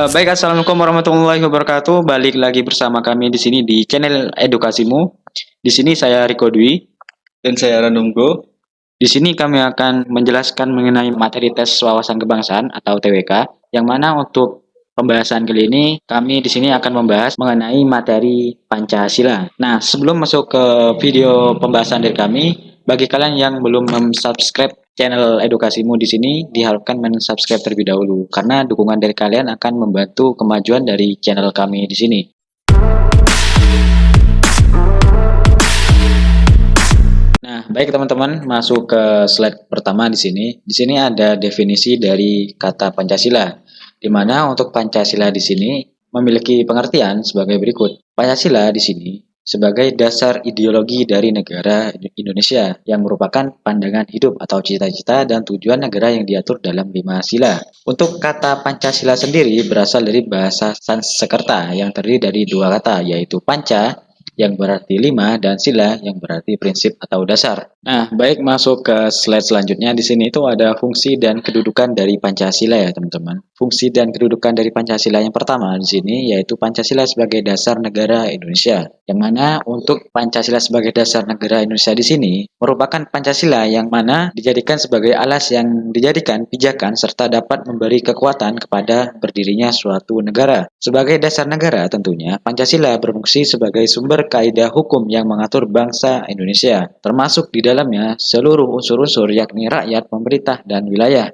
Baik, assalamualaikum warahmatullahi wabarakatuh. Balik lagi bersama kami di sini di channel Edukasimu. Di sini saya Riko Dwi. Dan saya Ranunggo. Di sini kami akan menjelaskan mengenai materi tes wawasan kebangsaan atau TWK, yang mana untuk pembahasan kali ini kami di sini akan membahas mengenai materi Pancasila. Nah, sebelum masuk ke video pembahasan dari kami, bagi kalian yang belum subscribe channel Edukasimu di sini, diharapkan subscribe terlebih dahulu karena dukungan dari kalian akan membantu kemajuan dari channel kami di sini. Nah, baik teman-teman, masuk ke slide pertama di sini. Di sini ada definisi dari kata Pancasila, di mana untuk Pancasila di sini memiliki pengertian sebagai berikut. Pancasila di sini sebagai dasar ideologi dari negara Indonesia yang merupakan pandangan hidup atau cita-cita dan tujuan negara yang diatur dalam 5 sila. Untuk kata Pancasila sendiri berasal dari bahasa Sanskerta yang terdiri dari 2 kata, yaitu panca yang berarti 5 dan sila yang berarti prinsip atau dasar. Nah, baik, masuk ke slide selanjutnya. Di sini itu ada fungsi dan kedudukan dari Pancasila ya, teman-teman. Fungsi dan kedudukan dari Pancasila yang pertama di sini yaitu Pancasila sebagai dasar negara Indonesia. Yang mana untuk Pancasila sebagai dasar negara Indonesia di sini merupakan Pancasila yang mana dijadikan sebagai alas yang dijadikan pijakan serta dapat memberi kekuatan kepada berdirinya suatu negara. Sebagai dasar negara tentunya Pancasila berfungsi sebagai sumber kaidah hukum yang mengatur bangsa Indonesia, termasuk di dalamnya seluruh unsur-unsur yakni rakyat, pemerintah, dan wilayah.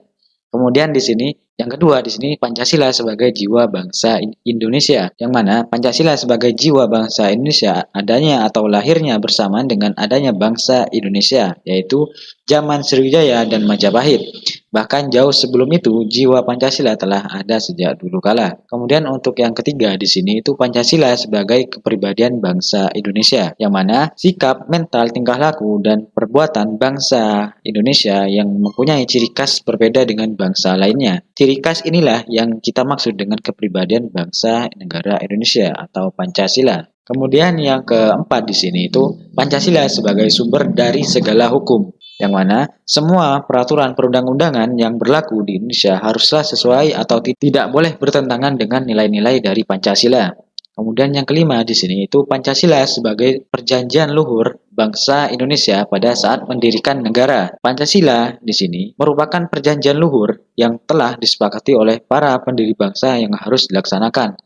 Kemudian di sini yang kedua di sini Pancasila sebagai jiwa bangsa Indonesia, yang mana Pancasila sebagai jiwa bangsa Indonesia adanya atau lahirnya bersamaan dengan adanya bangsa Indonesia, yaitu zaman Sriwijaya dan Majapahit. Bahkan jauh sebelum itu, jiwa Pancasila telah ada sejak dulu kala. Kemudian untuk yang ketiga di sini itu Pancasila sebagai kepribadian bangsa Indonesia, yang mana sikap, mental, tingkah laku, dan perbuatan bangsa Indonesia yang mempunyai ciri khas berbeda dengan bangsa lainnya. Ciri khas inilah yang kita maksud dengan kepribadian bangsa negara Indonesia atau Pancasila. Kemudian yang keempat di sini itu Pancasila sebagai sumber dari segala hukum, yang mana semua peraturan perundang-undangan yang berlaku di Indonesia haruslah sesuai atau tidak boleh bertentangan dengan nilai-nilai dari Pancasila. Kemudian yang kelima di sini itu Pancasila sebagai perjanjian luhur bangsa Indonesia pada saat mendirikan negara. Pancasila di sini merupakan perjanjian luhur yang telah disepakati oleh para pendiri bangsa yang harus dilaksanakan.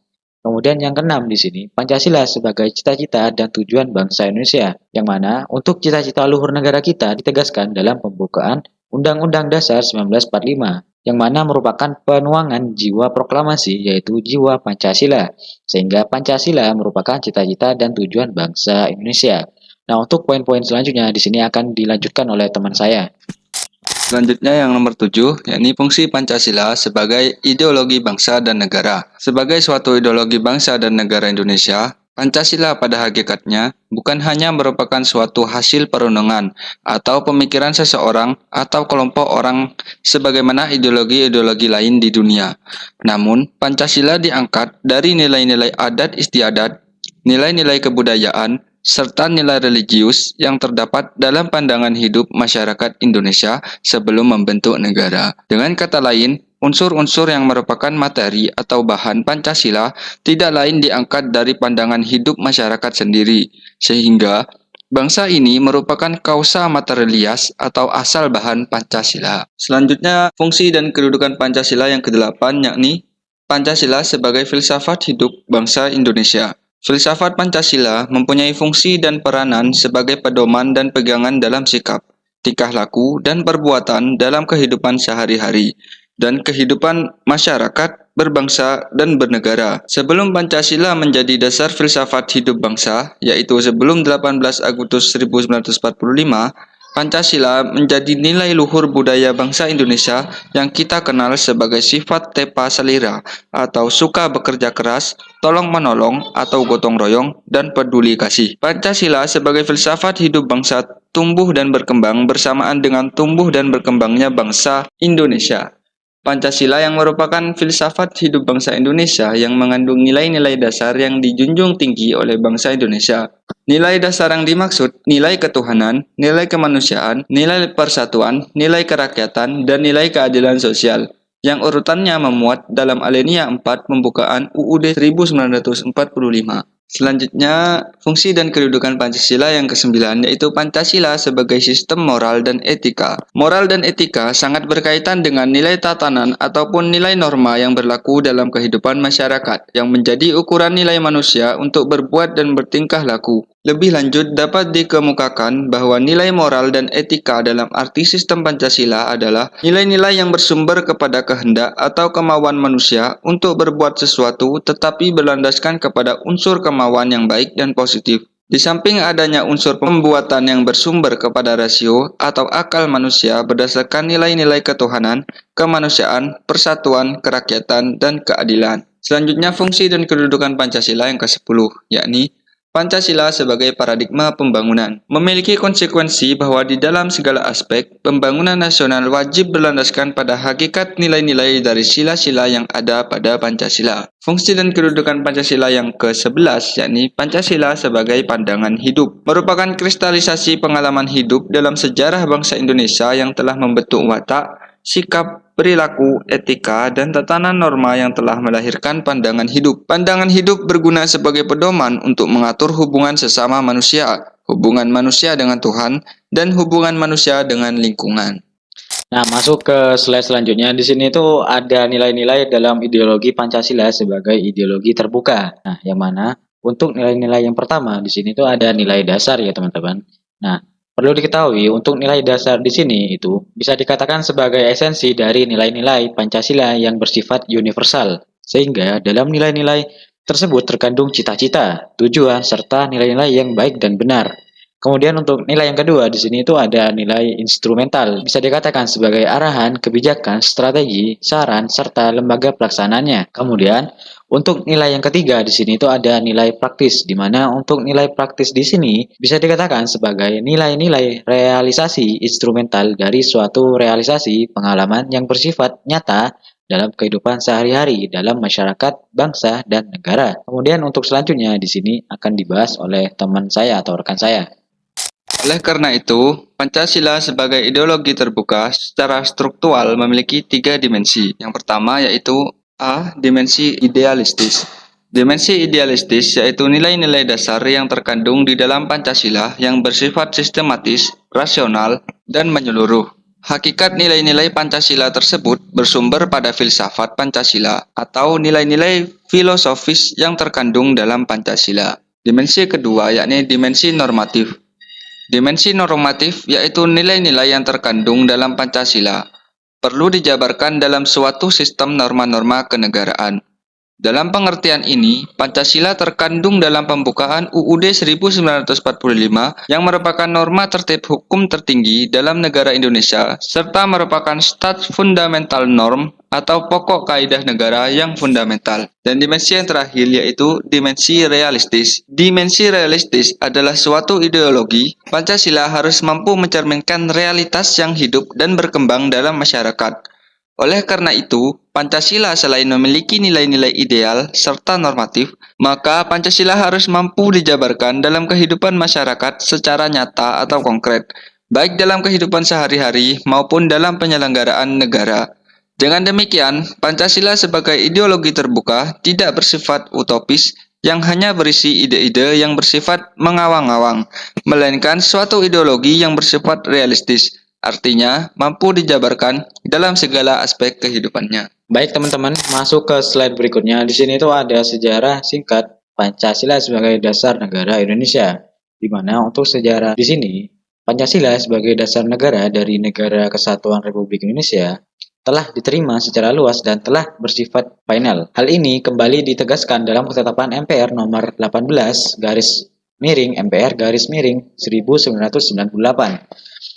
Kemudian yang keenam di sini, Pancasila sebagai cita-cita dan tujuan bangsa Indonesia, yang mana untuk cita-cita luhur negara kita ditegaskan dalam pembukaan Undang-Undang Dasar 1945, yang mana merupakan penuangan jiwa proklamasi yaitu jiwa Pancasila, sehingga Pancasila merupakan cita-cita dan tujuan bangsa Indonesia. Nah, untuk poin-poin selanjutnya di sini akan dilanjutkan oleh teman saya. Selanjutnya yang nomor 7, yakni fungsi Pancasila sebagai ideologi bangsa dan negara. Sebagai suatu ideologi bangsa dan negara Indonesia, Pancasila pada hakikatnya bukan hanya merupakan suatu hasil perundungan atau pemikiran seseorang atau kelompok orang sebagaimana ideologi-ideologi lain di dunia. Namun, Pancasila diangkat dari nilai-nilai adat istiadat, nilai-nilai kebudayaan, serta nilai religius yang terdapat dalam pandangan hidup masyarakat Indonesia sebelum membentuk negara. Dengan kata lain, unsur-unsur yang merupakan materi atau bahan Pancasila tidak lain diangkat dari pandangan hidup masyarakat sendiri, sehingga bangsa ini merupakan kausa materialias atau asal bahan Pancasila. Selanjutnya, fungsi dan kedudukan Pancasila yang kedelapan yakni Pancasila sebagai filsafat hidup bangsa Indonesia. Filsafat Pancasila mempunyai fungsi dan peranan sebagai pedoman dan pegangan dalam sikap, tingkah laku, dan perbuatan dalam kehidupan sehari-hari dan kehidupan masyarakat berbangsa dan bernegara. Sebelum Pancasila menjadi dasar filsafat hidup bangsa, yaitu sebelum 18 Agustus 1945, Pancasila menjadi nilai luhur budaya bangsa Indonesia yang kita kenal sebagai sifat tepa selera atau suka bekerja keras, tolong-menolong atau gotong royong, dan peduli kasih. Pancasila sebagai filsafat hidup bangsa tumbuh dan berkembang bersamaan dengan tumbuh dan berkembangnya bangsa Indonesia. Pancasila yang merupakan filsafat hidup bangsa Indonesia yang mengandung nilai-nilai dasar yang dijunjung tinggi oleh bangsa Indonesia. Nilai dasar yang dimaksud, nilai ketuhanan, nilai kemanusiaan, nilai persatuan, nilai kerakyatan, dan nilai keadilan sosial. yang urutannya memuat dalam alinea 4 pembukaan UUD 1945. Selanjutnya, fungsi dan kedudukan Pancasila yang ke-9 yaitu Pancasila sebagai sistem moral dan etika. Moral dan etika sangat berkaitan dengan nilai tatanan ataupun nilai norma yang berlaku dalam kehidupan masyarakat, yang menjadi ukuran nilai manusia untuk berbuat dan bertingkah laku. Lebih lanjut, dapat dikemukakan bahwa nilai moral dan etika dalam arti sistem Pancasila adalah nilai-nilai yang bersumber kepada kehendak atau kemauan manusia untuk berbuat sesuatu tetapi berlandaskan kepada unsur kemauan yang baik dan positif. Di samping adanya unsur pembuatan yang bersumber kepada rasio atau akal manusia berdasarkan nilai-nilai ketuhanan, kemanusiaan, persatuan, kerakyatan, dan keadilan. Selanjutnya, fungsi dan kedudukan Pancasila yang ke-10, yakni Pancasila sebagai paradigma pembangunan memiliki konsekuensi bahwa di dalam segala aspek, pembangunan nasional wajib berlandaskan pada hakikat nilai-nilai dari sila-sila yang ada pada Pancasila. Fungsi dan kedudukan Pancasila yang ke-11, yakni Pancasila sebagai pandangan hidup, merupakan kristalisasi pengalaman hidup dalam sejarah bangsa Indonesia yang telah membentuk watak, sikap, perilaku, etika, dan tatanan norma yang telah melahirkan pandangan hidup. Pandangan hidup berguna sebagai pedoman untuk mengatur hubungan sesama manusia, hubungan manusia dengan Tuhan, dan hubungan manusia dengan lingkungan. Nah, masuk ke slide selanjutnya. Di sini tuh ada nilai-nilai dalam ideologi Pancasila sebagai ideologi terbuka. Nah, yang mana untuk nilai-nilai yang pertama di sini tuh ada nilai dasar ya, teman-teman. Nah, perlu diketahui untuk nilai dasar di sini itu bisa dikatakan sebagai esensi dari nilai-nilai Pancasila yang bersifat universal. Sehingga dalam nilai-nilai tersebut terkandung cita-cita, tujuan, serta nilai-nilai yang baik dan benar. Kemudian untuk nilai yang kedua di sini itu ada nilai instrumental, bisa dikatakan sebagai arahan, kebijakan, strategi, saran, serta lembaga pelaksananya. Kemudian untuk nilai yang ketiga di sini itu ada nilai praktis, di mana untuk nilai praktis di sini bisa dikatakan sebagai nilai-nilai realisasi instrumental dari suatu realisasi pengalaman yang bersifat nyata dalam kehidupan sehari-hari dalam masyarakat, bangsa, dan negara. Kemudian untuk selanjutnya di sini akan dibahas oleh teman saya atau rekan saya. Oleh karena itu, Pancasila sebagai ideologi terbuka secara struktural memiliki 3 dimensi. Yang pertama yaitu A. Dimensi idealistis. Dimensi idealistis yaitu nilai-nilai dasar yang terkandung di dalam Pancasila yang bersifat sistematis, rasional, dan menyeluruh. Hakikat nilai-nilai Pancasila tersebut bersumber pada filsafat Pancasila atau nilai-nilai filosofis yang terkandung dalam Pancasila. Dimensi kedua yakni dimensi normatif. Dimensi normatif yaitu nilai-nilai yang terkandung dalam Pancasila perlu dijabarkan dalam suatu sistem norma-norma kenegaraan. Dalam pengertian ini, Pancasila terkandung dalam pembukaan UUD 1945 yang merupakan norma tertib hukum tertinggi dalam negara Indonesia serta merupakan stat fundamental norm atau pokok kaidah negara yang fundamental. Dan dimensi yang terakhir yaitu dimensi realistis. Dimensi realistis adalah suatu ideologi. Pancasila harus mampu mencerminkan realitas yang hidup dan berkembang dalam masyarakat. Oleh karena itu, Pancasila selain memiliki nilai-nilai ideal serta normatif, maka Pancasila harus mampu dijabarkan dalam kehidupan masyarakat secara nyata atau konkret, baik dalam kehidupan sehari-hari maupun dalam penyelenggaraan negara. Dengan demikian, Pancasila sebagai ideologi terbuka tidak bersifat utopis yang hanya berisi ide-ide yang bersifat mengawang-awang, melainkan suatu ideologi yang bersifat realistis. Artinya, mampu dijabarkan dalam segala aspek kehidupannya. Baik teman-teman, masuk ke slide berikutnya. Di sini tuh ada sejarah singkat Pancasila sebagai dasar negara Indonesia. Di mana untuk sejarah di sini, Pancasila sebagai dasar negara dari Negara Kesatuan Republik Indonesia telah diterima secara luas dan telah bersifat final. Hal ini kembali ditegaskan dalam ketetapan MPR nomor 18 garis miring MPR garis miring 1998.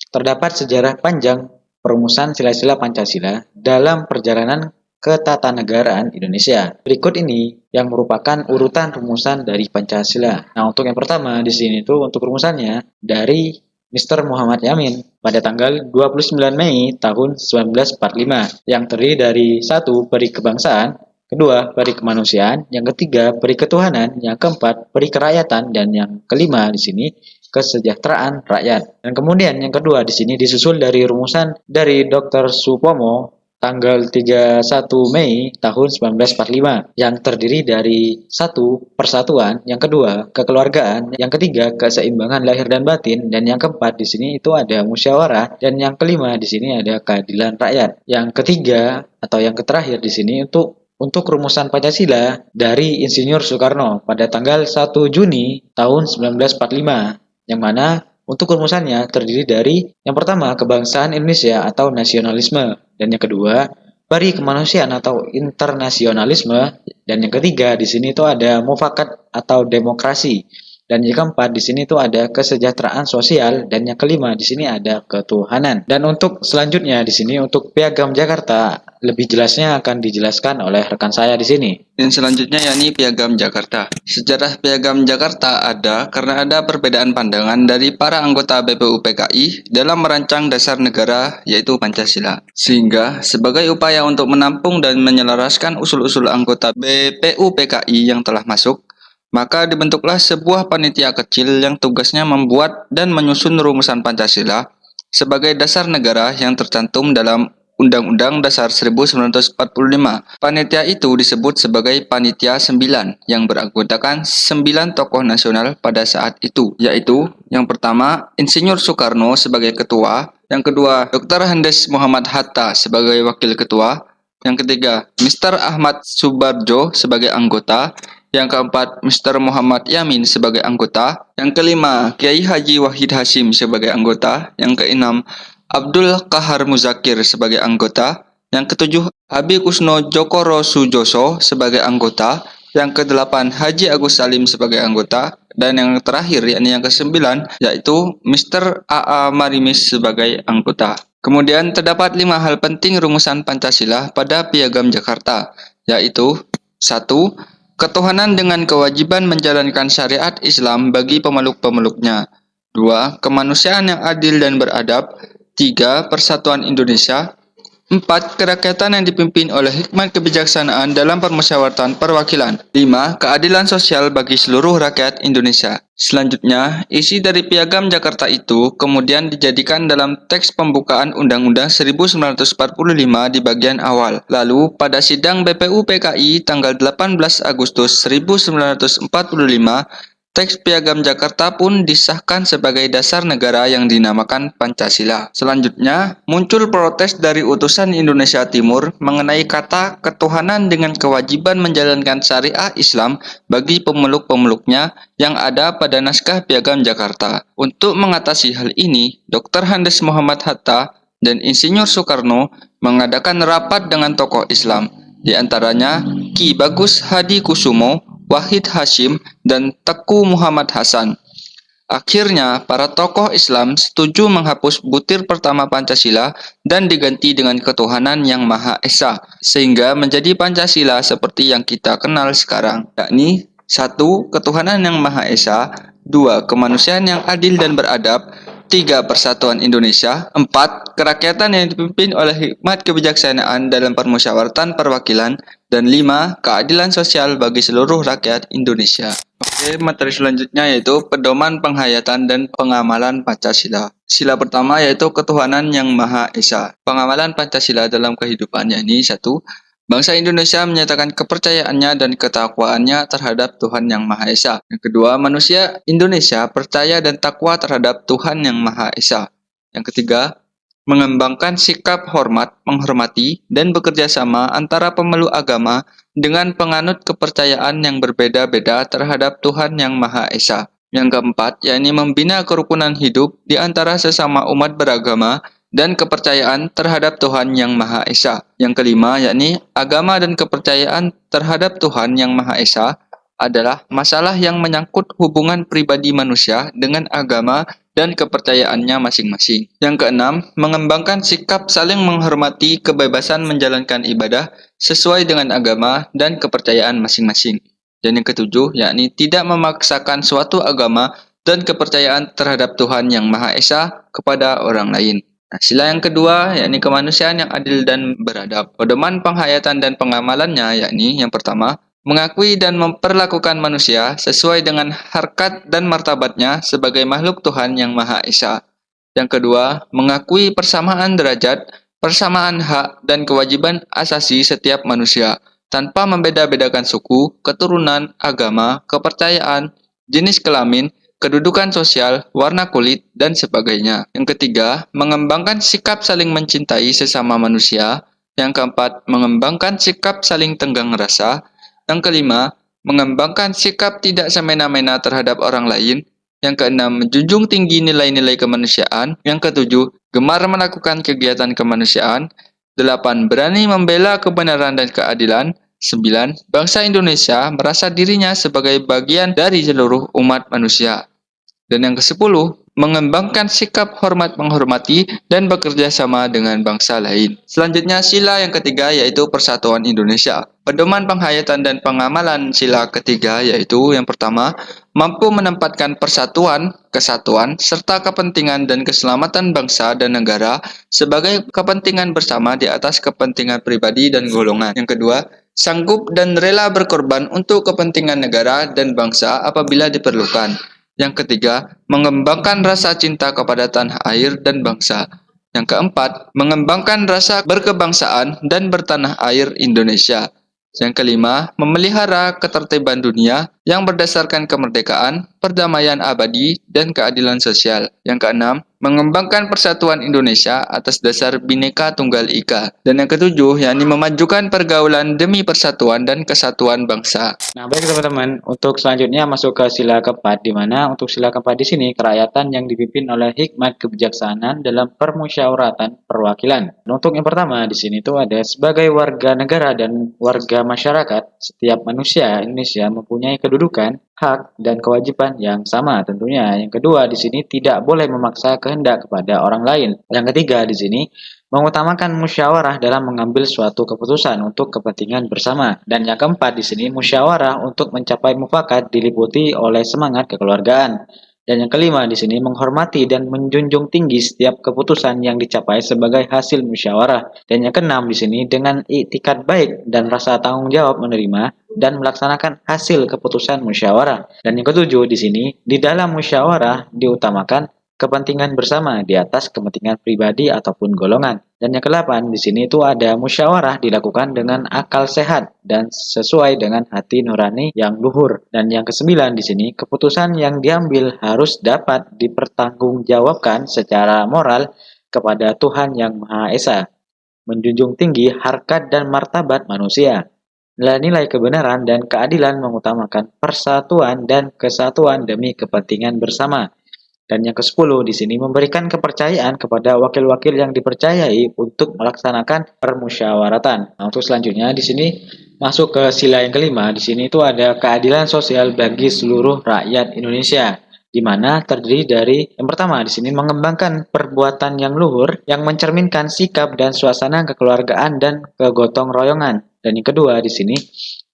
Terdapat sejarah panjang perumusan sila-sila Pancasila dalam perjalanan ketatanegaraan Indonesia. Berikut ini yang merupakan urutan rumusan dari Pancasila. Nah, untuk yang pertama di sini tuh untuk rumusannya dari Mr. Muhammad Yamin pada tanggal 29 Mei tahun 1945 yang terdiri dari 1. Peri kebangsaan, kedua, peri kemanusiaan, yang ketiga, peri ketuhanan, yang keempat, peri kerakyatan, dan yang kelima di sini kesejahteraan rakyat. Dan kemudian yang kedua di sini disusul dari rumusan dari Dr. Supomo tanggal 31 Mei tahun 1945 yang terdiri dari satu, persatuan, yang kedua, kekeluargaan, yang ketiga, keseimbangan lahir dan batin, dan yang keempat di sini itu ada musyawarah, dan yang kelima di sini ada keadilan rakyat. Yang ketiga atau yang terakhir di sini untuk rumusan Pancasila dari Insinyur Soekarno pada tanggal 1 Juni tahun 1945, yang mana untuk rumusannya terdiri dari yang pertama kebangsaan Indonesia atau nasionalisme, dan yang kedua pari kemanusiaan atau internasionalisme, dan yang ketiga di sini itu ada mufakat atau demokrasi, dan yang keempat di sini itu ada kesejahteraan sosial, dan yang kelima di sini ada ketuhanan. Dan untuk selanjutnya di sini untuk Piagam Jakarta lebih jelasnya akan dijelaskan oleh rekan saya di sini. Dan selanjutnya yakni Piagam Jakarta. Sejarah Piagam Jakarta ada karena ada perbedaan pandangan dari para anggota BPUPKI dalam merancang dasar negara yaitu Pancasila. Sehingga sebagai upaya untuk menampung dan menyelaraskan usul-usul anggota BPUPKI yang telah masuk, maka dibentuklah sebuah panitia kecil yang tugasnya membuat dan menyusun rumusan Pancasila sebagai dasar negara yang tercantum dalam Undang-Undang Dasar 1945. Panitia itu disebut sebagai Panitia 9 yang beranggotakan 9 tokoh nasional pada saat itu, yaitu yang pertama Insinyur Soekarno sebagai ketua, yang kedua Dr. Andes Muhammad Hatta sebagai wakil ketua, yang ketiga Mr. Ahmad Subarjo sebagai anggota, yang keempat Mr. Muhammad Yamin sebagai anggota, yang kelima Kiai Haji Wahid Hasyim sebagai anggota, yang keenam Abdul Qahar Muzakir sebagai anggota, yang ketujuh Habib Kusno Jokoro Sujoso sebagai anggota, yang kedelapan Haji Agus Salim sebagai anggota, dan yang terakhir yakni yang kesembilan yaitu Mr. A.A. Marimis sebagai anggota. Kemudian terdapat 5 hal penting rumusan Pancasila pada Piagam Jakarta, yaitu 1. Ketuhanan dengan kewajiban menjalankan syariat Islam bagi pemeluk-pemeluknya. 2. Kemanusiaan yang adil dan beradab. 3. Persatuan Indonesia. 4. Kerakyatan yang dipimpin oleh hikmat kebijaksanaan dalam permusyawaratan perwakilan. 5. Keadilan sosial bagi seluruh rakyat Indonesia. Selanjutnya, isi dari Piagam Jakarta itu kemudian dijadikan dalam teks pembukaan Undang-Undang 1945 di bagian awal. Lalu, pada sidang BPUPKI tanggal 18 Agustus 1945, teks Piagam Jakarta pun disahkan sebagai dasar negara yang dinamakan Pancasila. Selanjutnya, muncul protes dari utusan Indonesia Timur mengenai kata ketuhanan dengan kewajiban menjalankan syariah Islam bagi pemeluk-pemeluknya yang ada pada naskah Piagam Jakarta. Untuk mengatasi hal ini, Dr. Andes Muhammad Hatta dan Insinyur Soekarno mengadakan rapat dengan tokoh Islam, di antaranya Ki Bagus Hadi Kusumo, Wahid Hasyim, dan Teku Muhammad Hasan. Akhirnya, para tokoh Islam setuju menghapus butir pertama Pancasila dan diganti dengan ketuhanan yang Maha Esa, sehingga menjadi Pancasila seperti yang kita kenal sekarang, yakni 1. Ketuhanan yang Maha Esa, 2. Kemanusiaan yang adil dan beradab, 3. Persatuan Indonesia, 4. Kerakyatan yang dipimpin oleh hikmat kebijaksanaan dalam permusyawaratan perwakilan, dan 5. Keadilan sosial bagi seluruh rakyat Indonesia. Oke, materi selanjutnya yaitu pedoman penghayatan dan pengamalan Pancasila. Sila pertama yaitu ketuhanan yang Maha Esa. Pengamalan Pancasila dalam kehidupannya ini 1. Bangsa Indonesia menyatakan kepercayaannya dan ketakwaannya terhadap Tuhan Yang Maha Esa. Yang kedua, manusia Indonesia percaya dan takwa terhadap Tuhan Yang Maha Esa. Yang ketiga, mengembangkan sikap hormat, menghormati, dan bekerja sama antara pemeluk agama dengan penganut kepercayaan yang berbeda-beda terhadap Tuhan Yang Maha Esa. Yang keempat, yakni membina kerukunan hidup di antara sesama umat beragama dan kepercayaan terhadap Tuhan Yang Maha Esa. Yang kelima, yakni agama dan kepercayaan terhadap Tuhan Yang Maha Esa adalah masalah yang menyangkut hubungan pribadi manusia dengan agama dan kepercayaannya masing-masing. Yang keenam, mengembangkan sikap saling menghormati kebebasan menjalankan ibadah sesuai dengan agama dan kepercayaan masing-masing. Dan yang ketujuh, yakni tidak memaksakan suatu agama dan kepercayaan terhadap Tuhan Yang Maha Esa kepada orang lain. Nah, sila yang kedua, yakni kemanusiaan yang adil dan beradab. Pedoman penghayatan dan pengamalannya, yakni yang pertama, mengakui dan memperlakukan manusia sesuai dengan harkat dan martabatnya sebagai makhluk Tuhan Yang Maha Esa. Yang kedua, mengakui persamaan derajat persamaan hak dan kewajiban asasi setiap manusia, tanpa membeda-bedakan suku, keturunan, agama, kepercayaan, jenis kelamin, kedudukan sosial, warna kulit, dan sebagainya. Yang ketiga, mengembangkan sikap saling mencintai sesama manusia. Yang keempat, mengembangkan sikap saling tenggang rasa. Yang kelima, mengembangkan sikap tidak semena-mena terhadap orang lain. Yang keenam, menjunjung tinggi nilai-nilai kemanusiaan. Yang ketujuh, gemar melakukan kegiatan kemanusiaan. 8. Berani membela kebenaran dan keadilan. 9. Bangsa Indonesia merasa dirinya sebagai bagian dari seluruh umat manusia. Dan yang ke-10, mengembangkan sikap hormat menghormati dan bekerja sama dengan bangsa lain. Selanjutnya, sila yang ketiga yaitu Persatuan Indonesia. Pedoman penghayatan dan pengamalan sila ketiga yaitu yang pertama, mampu menempatkan persatuan, kesatuan, serta kepentingan dan keselamatan bangsa dan negara sebagai kepentingan bersama di atas kepentingan pribadi dan golongan. Yang kedua, sanggup dan rela berkorban untuk kepentingan negara dan bangsa apabila diperlukan. Yang ketiga, mengembangkan rasa cinta kepada tanah air dan bangsa. Yang keempat, mengembangkan rasa berkebangsaan dan bertanah air Indonesia. Yang kelima, memelihara ketertiban dunia yang berdasarkan kemerdekaan, perdamaian abadi, dan keadilan sosial. Yang keenam, mengembangkan persatuan Indonesia atas dasar Bhinneka Tunggal Ika. Dan yang ketujuh, yakni memajukan pergaulan demi persatuan dan kesatuan bangsa. Nah, baik teman-teman, untuk selanjutnya masuk ke sila keempat, di mana untuk sila keempat di sini kerakyatan yang dipimpin oleh hikmat kebijaksanaan dalam permusyawaratan perwakilan. Dan untuk yang pertama di sini itu ada sebagai warga negara dan warga masyarakat, setiap manusia Indonesia mempunyai kedudukan, hak, dan kewajiban yang sama tentunya. Yang kedua di sini tidak boleh memaksa kehendak kepada orang lain. Yang ketiga di sini mengutamakan musyawarah dalam mengambil suatu keputusan untuk kepentingan bersama. Dan yang keempat di sini musyawarah untuk mencapai mufakat diliputi oleh semangat kekeluargaan. Dan yang kelima di sini menghormati dan menjunjung tinggi setiap keputusan yang dicapai sebagai hasil musyawarah. Dan yang keenam di sini dengan iktikad baik dan rasa tanggung jawab menerima dan melaksanakan hasil keputusan musyawarah. Dan yang ketujuh di sini di dalam musyawarah diutamakan kepentingan bersama di atas kepentingan pribadi ataupun golongan. Dan yang ke-8 di sini itu ada musyawarah dilakukan dengan akal sehat dan sesuai dengan hati nurani yang luhur. Dan yang ke-9 di sini keputusan yang diambil harus dapat dipertanggungjawabkan secara moral kepada Tuhan Yang Maha Esa, menjunjung tinggi harkat dan martabat manusia. Nilai-nilai kebenaran dan keadilan mengutamakan persatuan dan kesatuan demi kepentingan bersama. Dan yang ke-10 di sini memberikan kepercayaan kepada wakil-wakil yang dipercayai untuk melaksanakan permusyawaratan. Nah, untuk selanjutnya di sini masuk ke sila yang kelima. Di sini itu ada keadilan sosial bagi seluruh rakyat Indonesia, di mana terdiri dari yang pertama di sini mengembangkan perbuatan yang luhur yang mencerminkan sikap dan suasana kekeluargaan dan kegotong royongan. Dan yang kedua di sini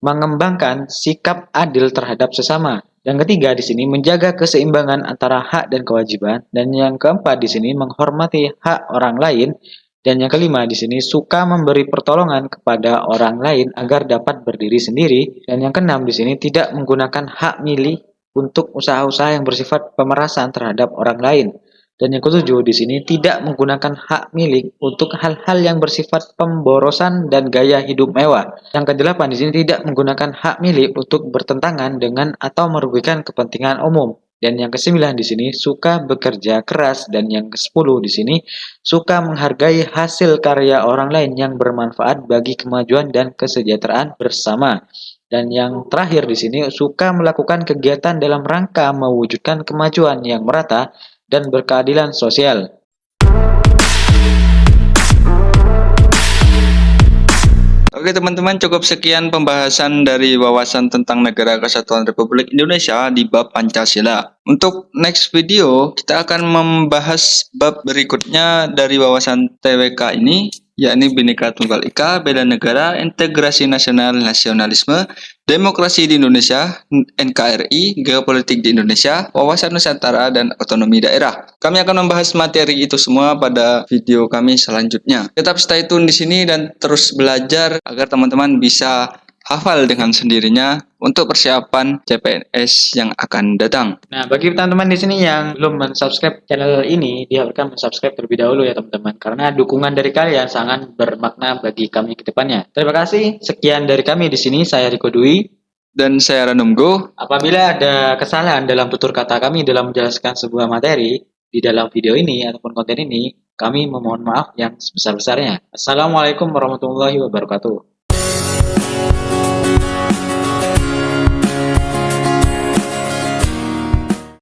mengembangkan sikap adil terhadap sesama. Yang ketiga di sini menjaga keseimbangan antara hak dan kewajiban, dan yang keempat di sini menghormati hak orang lain, dan yang kelima di sini suka memberi pertolongan kepada orang lain agar dapat berdiri sendiri, dan yang keenam di sini tidak menggunakan hak milik untuk usaha-usaha yang bersifat pemerasan terhadap orang lain. Dan yang ketujuh di sini tidak menggunakan hak milik untuk hal-hal yang bersifat pemborosan dan gaya hidup mewah. Yang kedelapan di sini tidak menggunakan hak milik untuk bertentangan dengan atau merugikan kepentingan umum. Dan yang kesembilan di sini suka bekerja keras, dan yang kesepuluh di sini suka menghargai hasil karya orang lain yang bermanfaat bagi kemajuan dan kesejahteraan bersama. Dan yang terakhir di sini suka melakukan kegiatan dalam rangka mewujudkan kemajuan yang merata dan berkeadilan sosial. Oke teman-teman, cukup sekian pembahasan dari wawasan tentang Negara Kesatuan Republik Indonesia di bab Pancasila. Untuk next video, kita akan membahas bab berikutnya dari wawasan TWK ini, yakni Bhinneka Tunggal Ika, bela negara, integrasi nasional, nasionalisme, demokrasi di Indonesia, NKRI, geopolitik di Indonesia, wawasan Nusantara, dan otonomi daerah. Kami akan membahas materi itu semua pada video kami selanjutnya. Tetap stay tune di sini dan terus belajar agar teman-teman bisa hafal dengan sendirinya untuk persiapan CPNS yang akan datang. Nah, bagi teman-teman di sini yang belum mensubscribe channel ini, diharapkan mensubscribe terlebih dahulu ya teman-teman, karena dukungan dari kalian sangat bermakna bagi kami ke depannya. Terima kasih. Sekian dari kami di sini. Saya Riko Dwi. Dan saya Ranumgo. Apabila ada kesalahan dalam tutur kata kami dalam menjelaskan sebuah materi di dalam video ini ataupun konten ini, kami memohon maaf yang sebesar-besarnya. Assalamualaikum warahmatullahi wabarakatuh.